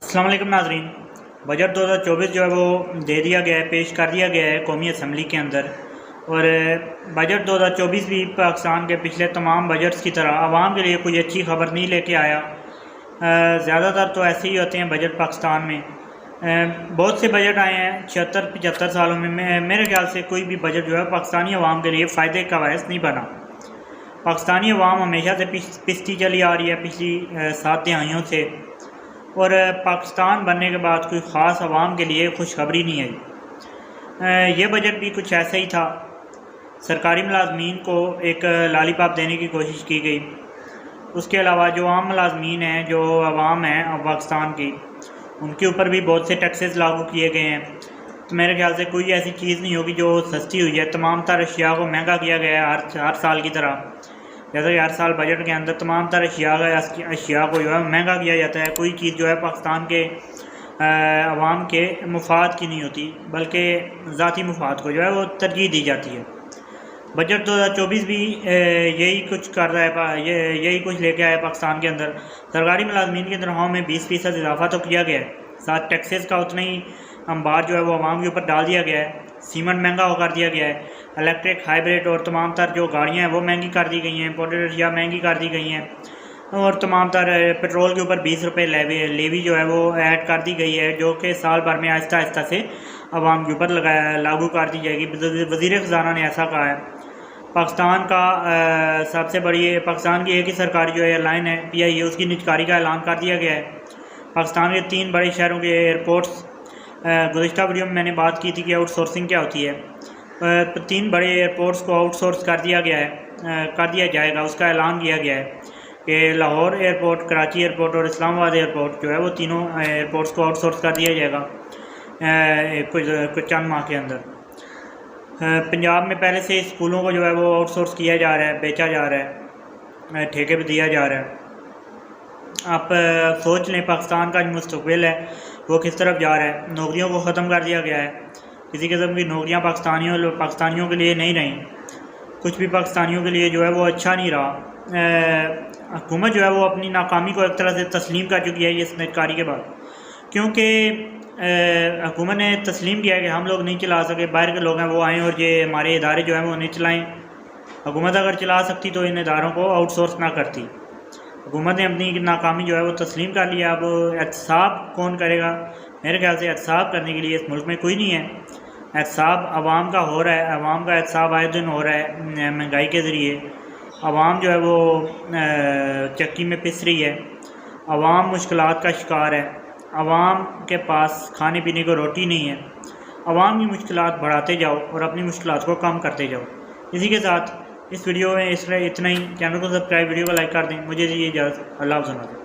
अस्सलाम वालेकुम नाज़रीन। बजट 2024 जो है वो दे दिया गया है, पेश कर दिया गया है कौमी असम्बली के अंदर। और बजट 2024 भी पाकिस्तान के पिछले तमाम बजट्स की तरह आवाम के लिए कोई अच्छी खबर नहीं लेके आया। ज़्यादातर तो ऐसे ही होते हैं बजट पाकिस्तान में। बहुत से बजट आए हैं 76-75 सालों में। मेरे ख्याल से कोई भी बजट जो है पाकिस्तानी अवाम के लिए फ़ायदे का बायस नहीं बना। पाकिस्तानी अवाम हमेशा से पिसती चली आ रही है पिछली 7 तिहाइयों से, और पाकिस्तान बनने के बाद कोई ख़ास अवाम के लिए खुशखबरी नहीं आई। ये बजट भी कुछ ऐसा ही था। सरकारी मुलाजमीन को एक लालीपॉप देने की कोशिश की गई। उसके अलावा जो आम मुलाजमीन हैं, जो अवाम है पाकिस्तान की, उनके ऊपर भी बहुत से टैक्सेस लागू किए गए हैं। तो मेरे ख्याल से कोई ऐसी चीज़ नहीं होगी जो सस्ती हुई है। तमाम तर अशिया को महंगा किया गया है हर साल की तरह। जैसे कि हर साल बजट के अंदर तमाम तर अशिया को जो है महंगा किया जाता है। कोई चीज़ जो है पाकिस्तान के अवाम के मुफाद की नहीं होती, बल्कि ज़ाती मुफाद को जो है वो तरजीह दी जाती है। बजट 2024 भी यही कुछ कर रहा है, यही कुछ लेके आया पाकिस्तान के अंदर। सरकारी मुलाजमीन की तनख्वाहों में 20% इजाफा तो किया गया है, साथ टैक्सेस का उतना ही अंबार जो है वो आवाम के ऊपर डाल दिया गया है। सीमेंट महंगा कर दिया गया है। इलेक्ट्रिक, हाइब्रिड और तमाम तर जो गाड़ियाँ हैं वो महंगी कर दी गई हैं। इंपोर्टेड अशिया महंगी कर दी गई हैं। और तमाम तर पेट्रोल के ऊपर 20 रुपये लेवी जो है वो ऐड कर दी गई है, जो कि साल भर में आहिस्ता आहिस्ता से आवाम के ऊपर लागू कर दी जाएगी। वज़ीर ख़ज़ाना ने ऐसा कहा है। पाकिस्तान का सबसे बड़ी पाकिस्तान की एक ही सरकारी जो एयरलाइन है PIA, उसकी निजकारी का ऐलान कर दिया गया है। पाकिस्तान के 3 बड़े शहरों के एयरपोर्ट्स, गुज़िश्ता वीडियो में मैंने बात की थी कि आउटसोर्सिंग क्या होती है। 3 बड़े एयरपोर्ट्स को आउटसोर्स कर दिया गया है, कर दिया जाएगा। उसका ऐलान किया गया है कि लाहौर एयरपोर्ट, कराची एयरपोर्ट और इस्लामाबाद एयरपोर्ट जो है वो तीनों एयरपोर्ट्स को आउटसोर्स कर दिया जाएगा कुछ चंद माह के अंदर। पंजाब में पहले से स्कूलों को जो है वो आउटसोर्स किया जा रहा है, बेचा जा रहा है, ठेके पे दिया जा रहा है। आप सोच लें पाकिस्तान का जो मुस्तकबिल है वो किस तरफ जा रहा है। नौकरियों को ख़त्म कर दिया गया है। किसी किस्म की नौकरियां पाकिस्तानियों के लिए नहीं रहीं। कुछ भी पाकिस्तानियों के लिए जो है वो अच्छा नहीं रहा। हुकूमत जो है वो अपनी नाकामी को एक तरह से तस्लीम कर चुकी है ये निजकारी के बाद, क्योंकि हुकूमत ने तस्लीम किया है कि हम लोग नहीं चला सके, बाहर के लोग हैं वो आएँ और ये हमारे इदारे जो हैं वो नहीं चलाएँ। हुकूमत अगर चला सकती तो इन इदारों को आउटसोर्स ना करती। हुकूमत ने अपनी नाकामी जो है वो तस्लीम कर लिया। अब एहतसाब कौन करेगा? मेरे ख्याल से एहतसाब करने के लिए इस मुल्क में कोई नहीं है। एहतसाब आवाम का हो रहा है। आवाम का एहतसाब आए दिन हो रहा है महंगाई के ज़रिए। आवाम जो है वो चक्की में पिस रही है। आवाम मुश्किलात का शिकार है। आवाम के पास खाने पीने को रोटी नहीं है। आवाम की मुश्किलात बढ़ाते जाओ और अपनी मुश्किलात को कम करते जाओ। इसी के साथ इस वीडियो में इतना ही। चैनल को सब्सक्राइब, वीडियो को लाइक कर दें। मुझे दीजिए इजाज़त। अल्लाह हाफ़िज़।